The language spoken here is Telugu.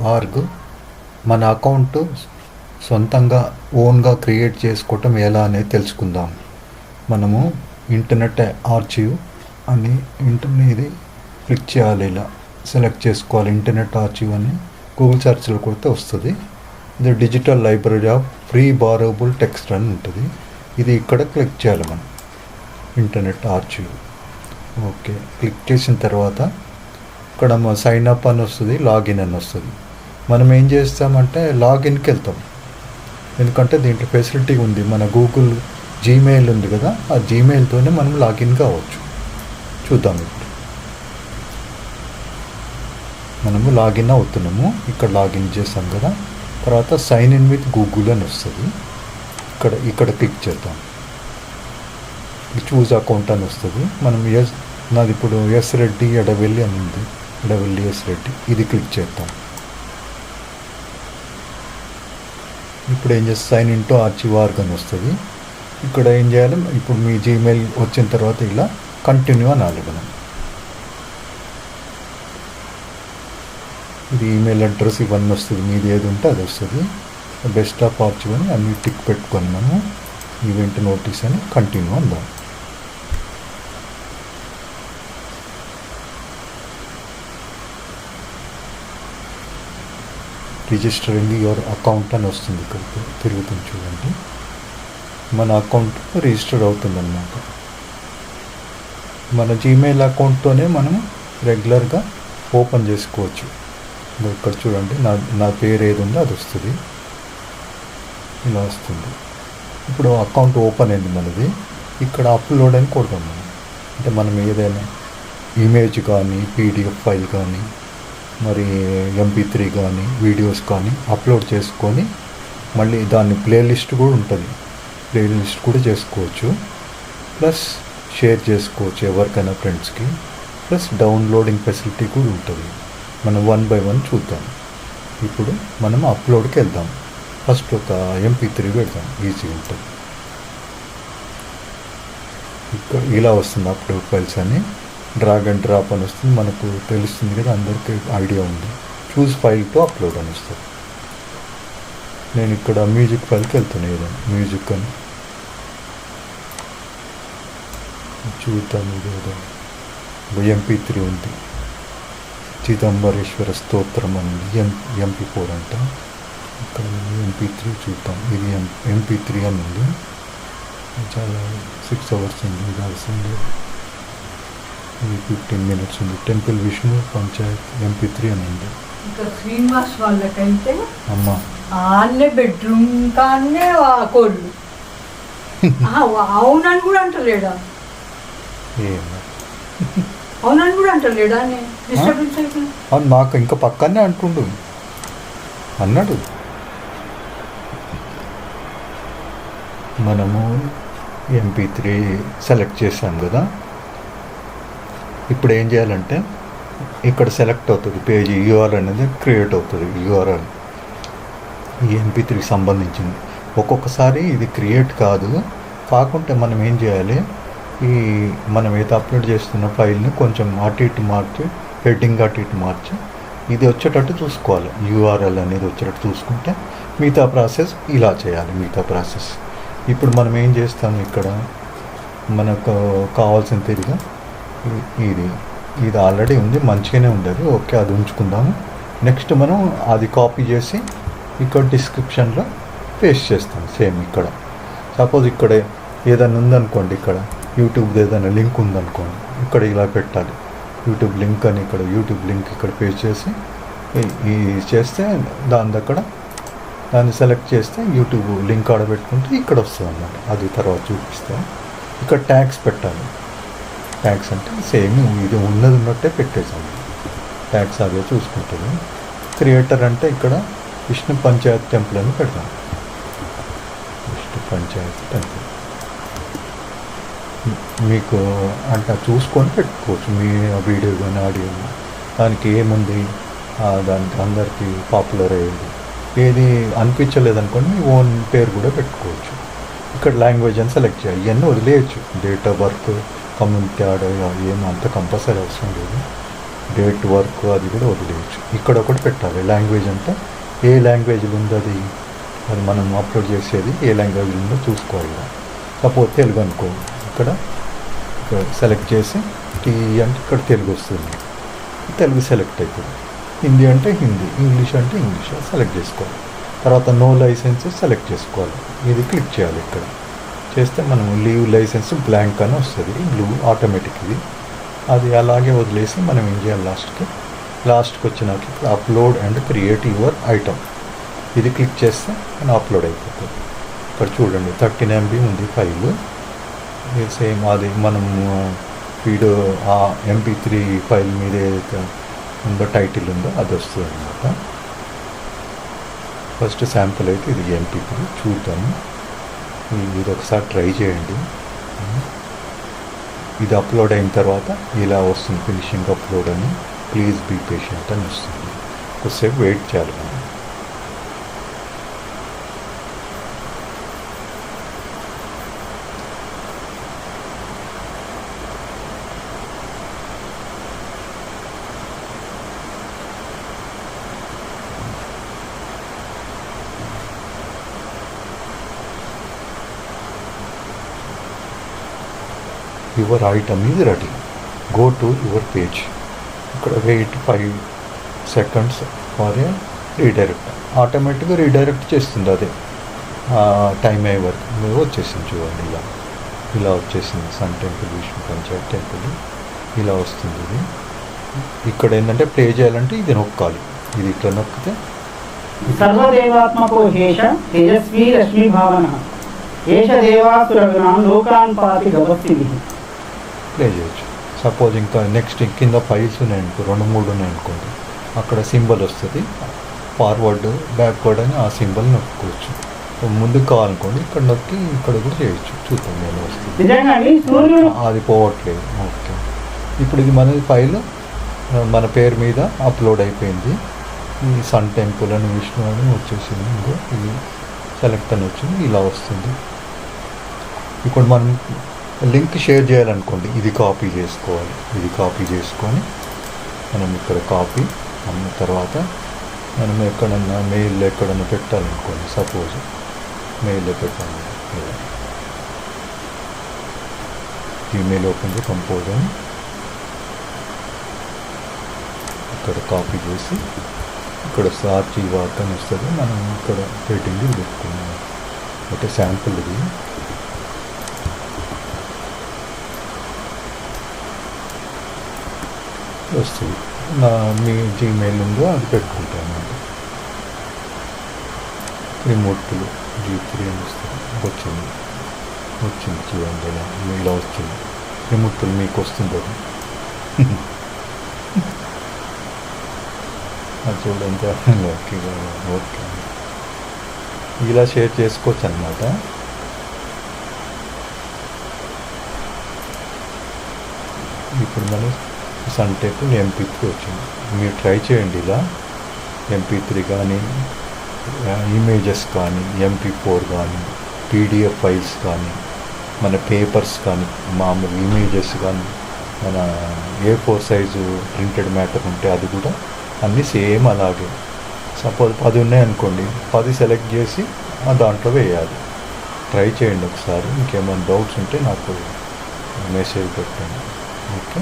archive.org మన అకౌంట్ సొంతంగా ఓన్గా క్రియేట్ చేసుకోవటం ఎలా అనేది తెలుసుకుందాం. మనము ఇంటర్నెట్ ఆర్చివ్ అని ఇది క్లిక్ చేయాలి. ఇలా సెలెక్ట్ చేసుకోవాలి. ఇంటర్నెట్ ఆర్చివ్ అని గూగుల్ సెర్చ్లో కొడితే వస్తుంది. ఇది digital library of free borrowable text అని ఉంటుంది. ఇది ఇక్కడ క్లిక్ చేయాలి మనం. ఇంటర్నెట్ ఆర్చివ్ ఓకే క్లిక్ చేసిన తర్వాత ఇక్కడ సైన్ అప్ అని వస్తుంది, లాగిన్ అని వస్తుంది. మనం ఏం చేస్తామంటే లాగిన్కి వెళ్తాం. ఎందుకంటే దీంట్లో ఫెసిలిటీ ఉంది. మన గూగుల్ జీమెయిల్ ఉంది కదా, ఆ జీమెయిల్తోనే మనం లాగిన్ కావచ్చు. చూద్దాం. ఇప్పుడు మనము లాగిన్ అవుతున్నాము. ఇక్కడ లాగిన్ చేస్తాం కదా, తర్వాత సైన్ ఇన్ విత్ గూగుల్ అని వస్తుంది. ఇక్కడ క్లిక్ చేద్దాం. చూజ్ అకౌంట్ అని వస్తుంది. మనం నాది ఇప్పుడు ఎస్ రెడ్డి ఎడవెల్లి అని ఉంది. ఎడవెల్లి ఎస్ రెడ్డి, ఇది క్లిక్ చేద్దాం. ఇప్పుడు ఏం చేస్తే సైన్ ఇన్ టు ఆర్చివ్.org అని వస్తుంది. ఇక్కడ ఏం చేయాలి, ఇప్పుడు మీ జీమెయిల్ వచ్చిన తర్వాత ఇలా కంటిన్యూ అనాలి మనం. ఇది ఈమెయిల్ అడ్రస్ ఇవన్నీ వస్తుంది. మీది ఏది ఉంటే అది వస్తుంది. బెస్ట్ ఆఫ్ ఆర్చివ్ అని అన్ని టిక్ పెట్టుకొని మనము ఈవెంట్ నోటీస్ అని కంటిన్యూ అందాం. రిజిస్టరింగ్ యువర్ అకౌంట్ అని వస్తుంది. ఇక్కడ తిరుగుతుంది చూడండి. మన అకౌంట్ రిజిస్టర్ అవుతుందన్నమాట. మన జీమెయిల్ అకౌంట్తోనే మనం రెగ్యులర్గా ఓపెన్ చేసుకోవచ్చు. ఇక్కడ చూడండి, నా పేరు ఏది ఉందో అది వస్తుంది. ఇలా వస్తుంది. ఇప్పుడు అకౌంట్ ఓపెన్ అయింది మనది. ఇక్కడ అప్లోడ్ అని కొడదాం మనం. అంటే మనం ఏదైనా ఇమేజ్ కానీ, పీడిఎఫ్ ఫైల్ కానీ, మరి MP3 కానీ, వీడియోస్ కానీ అప్లోడ్ చేసుకొని మళ్ళీ దాన్ని ప్లేలిస్ట్ కూడా ఉంటుంది. ప్లేలిస్ట్ కూడా చేసుకోవచ్చు. ప్లస్ షేర్ చేసుకోవచ్చు ఎవరికైనా ఫ్రెండ్స్కి. ప్లస్ డౌన్లోడింగ్ ఫెసిలిటీ కూడా ఉంటుంది. మనం 1 by 1 చూద్దాం. ఇప్పుడు మనం అప్లోడ్కి వెళ్దాం. ఫస్ట్ ఒక MP3 పెడదాం, ఈజీ ఉంటుంది. ఇక్కడ ఇలా వస్తుంది అప్లోడ్ ఫైల్స్ అని. డ్రాగ్ అండ్ డ్రాప్ అని వస్తుంది. మనకు తెలుస్తుంది కదా, అందరికీ ఐడియా ఉంది. చూస్ ఫైల్ టు అప్లోడ్ అని వస్తుంది. నేను ఇక్కడ మ్యూజిక్ ఫైల్కి వెళ్తున్నాను. ఏదైనా మ్యూజిక్ అని చూద్దాం. ఇది MP3 ఉంది. చిదంబరేశ్వర స్తోత్రం అని MP4 అంట. ఇక్కడ MP3 చూద్దాం. ఇది MP3 అని ఉంది. చాలా 6 hours ఉంది. ఇది అవసరం. ఇది 15 minutes ఉంది. టెంపుల్ విష్ణు పంచాయత్ MP3 అని ఉంది. ఇంకా శ్రీనివాస్ వాళ్ళకైతే అమ్మా వాళ్ళే బెడ్రూమ్ కానే కోళ్ళు అవునని కూడా అంటలేడా? అవునని కూడా అంటలేడా? డిస్టర్బెన్స్ అయితే అవును, మాకు ఇంకా పక్కనే అంటుండు అన్నాడు. మనము MP3 సెలెక్ట్ చేసాం కదా. ఇప్పుడు ఏం చేయాలంటే ఇక్కడ సెలెక్ట్ అవుతుంది పేజీ. URL అనేది క్రియేట్ అవుతుంది. URL ఈ MP3కి సంబంధించింది. ఒక్కొక్కసారి ఇది క్రియేట్ కాకుంటే మనం ఏం చేయాలి, ఈ మనం ఏదో అప్లోడ్ చేస్తున్న ఫైల్ని కొంచెం అటు ఇటు మార్చి, హెడ్డింగ్ అటు ఇటు మార్చి ఇది వచ్చేటట్టు చూసుకోవాలి. URL అనేది వచ్చేటట్టు చూసుకుంటే మిగతా ప్రాసెస్ ఇలా చేయాలి. మిగతా ప్రాసెస్ ఇప్పుడు మనం ఏం చేస్తాం, ఇక్కడ మనకు కావాల్సిన తిరిగా ఇది ఆల్రెడీ ఉంది, మంచిగానే ఉంది. అది ఓకే, అది ఉంచుకుందాము. నెక్స్ట్ మనం అది కాపీ చేసి ఇక్కడ డిస్క్రిప్షన్లో పేస్ట్ చేస్తాం. సేమ్ ఇక్కడ సపోజ్ ఇక్కడ ఏదైనా ఉందనుకోండి, ఇక్కడ యూట్యూబ్ ఏదైనా లింక్ ఉందనుకోండి, ఇక్కడ ఇలా పెట్టాలి యూట్యూబ్ లింక్ అని. ఇక్కడ యూట్యూబ్ లింక్ ఇక్కడ పేస్ట్ చేసి చేస్తే దాన్ని సెలెక్ట్ చేస్తే యూట్యూబ్ లింక్ ఆడబెట్టుకుంటే ఇక్కడ వస్తుంది అన్నమాట. అది తర్వాత చూపిస్తాం. ఇక్కడ ట్యాగ్స్ పెట్టాలి. ట్యాగ్స్ అంటే సేమ్ ఇది ఉన్నట్టే పెట్టేసాము. ట్యాగ్స్ అదే చూసుకుంటుంది. క్రియేటర్ అంటే ఇక్కడ విష్ణు పంచాయత్ టెంపుల్ అని పెడతాం. విష్ణు పంచాయత్ టెంపుల్ మీకు అంటే చూసుకొని పెట్టుకోవచ్చు. మీ వీడియో కానీ ఆడియో దానికి ఏముంది, దానికి అందరికీ పాపులర్ అయ్యేది ఏది అనిపించలేదనుకోండి, మీ ఓన్ పేరు కూడా పెట్టుకోవచ్చు. ఇక్కడ లాంగ్వేజ్ అని సెలెక్ట్ చేయాలి. ఇవన్నీ వదిలేయచ్చు. డేట్ ఆఫ్ బర్త్, కమ్యూనిటీ ఆడ ఏమో అంత కంపల్సరీ అవసరం లేదు. డేట్ వర్క్ అది కూడా వదిలేయచ్చు. ఇక్కడ ఒకటి పెట్టాలి, లాంగ్వేజ్ అంటే ఏ లాంగ్వేజ్లో ఉందో అది అది మనం అప్లోడ్ చేసేది ఏ లాంగ్వేజ్ ఉందో చూసుకోవాలి. సపోజ్ తెలుగు అనుకో, ఇక్కడ సెలెక్ట్ చేసి టీ అంటే ఇక్కడ తెలుగు వస్తుంది, తెలుగు సెలెక్ట్ అవుతుంది. హిందీ అంటే హిందీ, ఇంగ్లీష్ అంటే ఇంగ్లీష్ సెలెక్ట్ చేసుకోవాలి. తర్వాత నో లైసెన్స్ సెలెక్ట్ చేసుకోవాలి, ఇది క్లిక్ చేయాలి. ఇక్కడ చేస్తే మనం లీవ్ లైసెన్స్ బ్లాంక్ అని వస్తుంది, బ్లూ ఆటోమేటిక్ ఇది. అది అలాగే వదిలేసి మనం ఏం చేయాలి, లాస్ట్కి వచ్చినాక ఇక్కడ upload and create your item ఇది క్లిక్ చేస్తే మనం అప్లోడ్ అయిపోతుంది. ఇక్కడ చూడండి 13 MB ఉంది ఫైల్. సేమ్ అది మనం వీడియో ఆ MP3 ఫైల్ మీద ఏదైతే ఉందో టైటిల్ ఉందో అది వస్తుంది అన్నమాట. ఫస్ట్ శాంపుల్ అయితే ఇది MP3 చూద్దాము. ఇది ఒకసారి ట్రై చేయండి. ఇది అప్లోడ్ అయిన తర్వాత ఇలా వస్తుంది, ఫినిషింగ్ అప్లోడ్ అని, ప్లీజ్ బీ పేషెంట్ అని వస్తుంది. కొద్దిసేపు వెయిట్ చేయాలి మనం. Your item is ready, go to your page. ఇక్కడ wait 5 seconds for a redirect. ఆటోమేటిక్గా రీడైరెక్ట్ చేస్తుంది, అదే టైం అయ్యే వరకు మీరు వచ్చేసింది. చూడండి ఇలా వచ్చేసింది. Sun temple, Vishnu panchayat temple ఇలా వస్తుంది. ఇది ఇక్కడ ఏంటంటే ప్లే చేయాలంటే ఇది నొక్కాలి, ఇది ఇట్లా నొక్కితే సర్వదేవాత్మకో హేష తేజస్వీ రశ్మి భావన ఏష దేవాసురగణాం లోకాన్ పాతి గవస్థితి ప్లే చేయొచ్చు. సపోజ్ ఇంకా నెక్స్ట్ కింద ఫైల్స్ ఉన్నాయనుకో, 2-3 ఉన్నాయనుకోండి, అక్కడ సింబల్ వస్తుంది, ఫార్వర్డ్ బ్యాక్వర్డ్ అని ఆ సింబల్ నొక్కోవచ్చు. ముందుకు కావాలనుకోండి ఇక్కడ నొక్కి ఇక్కడ కూడా చేయొచ్చు. చూద్దాం నేను వస్తుంది, అది పోవట్లేదు. ఓకే, ఇప్పుడు ఇది మన ఫైల్ మన పేరు మీద అప్లోడ్ అయిపోయింది. ఈ సన్ టెంపుల్ అని విష్ణు అని వచ్చేసింది. ఇంకో ఇది సెలెక్ట్ అని వచ్చింది, ఇలా వస్తుంది. ఇప్పుడు మనం లింక్ షేర్ చేయాలనుకోండి, ఇది కాపీ చేసుకోవాలి. ఇది కాపీ చేసుకొని మనం ఇక్కడ కాపీ అన్న తర్వాత మనం ఎక్కడన్నా మెయిల్ ఎక్కడన్నా పెట్టాలనుకోండి, సపోజ్ మెయిల్లో పెట్టాలి. ఈమెయిల్ ఓపెన్ చేసి కంపోజ్ అని ఇక్కడ కాపీ చేసి ఇక్కడ సార్చి వార్త అని వస్తుంది. మనం ఇక్కడ పెట్టింది పెట్టుకున్నాం. అంటే శాంపుల్ ఇది. వస్తుంది, మీ జీమెయిల్ ఉందో అది పెట్టుకుంటాను. త్రిమూర్తులు G3 అని వస్తుంది. వచ్చింది చూడండి, ఇలా వచ్చింది. త్రిమూర్తులు మీకు వస్తుంది అది. అది చూడండి. ఓకే, ఇలా షేర్ చేసుకోవచ్చు అన్నమాట. ఇప్పుడు మనం సన్ టెంపుల్ MP3 వచ్చింది. మీరు ట్రై చేయండి ఇలా. MP3 కానీ, ఇమేజెస్ కానీ, MP4 కానీ, PDF ఫైల్స్ కానీ, మన పేపర్స్ కానీ, మామూలు ఇమేజెస్ కానీ, మన A4 సైజు ప్రింటెడ్ మ్యాటర్ ఉంటే అది కూడా అన్నీ సేమ్ అలాగే. సపోజ్ 10 ఉన్నాయనుకోండి, 10 సెలెక్ట్ చేసి దాంట్లో వేయాలి. ట్రై చేయండి ఒకసారి. ఇంకేమైనా డౌట్స్ ఉంటే నాకు మెసేజ్ పెట్టండి. ఓకే.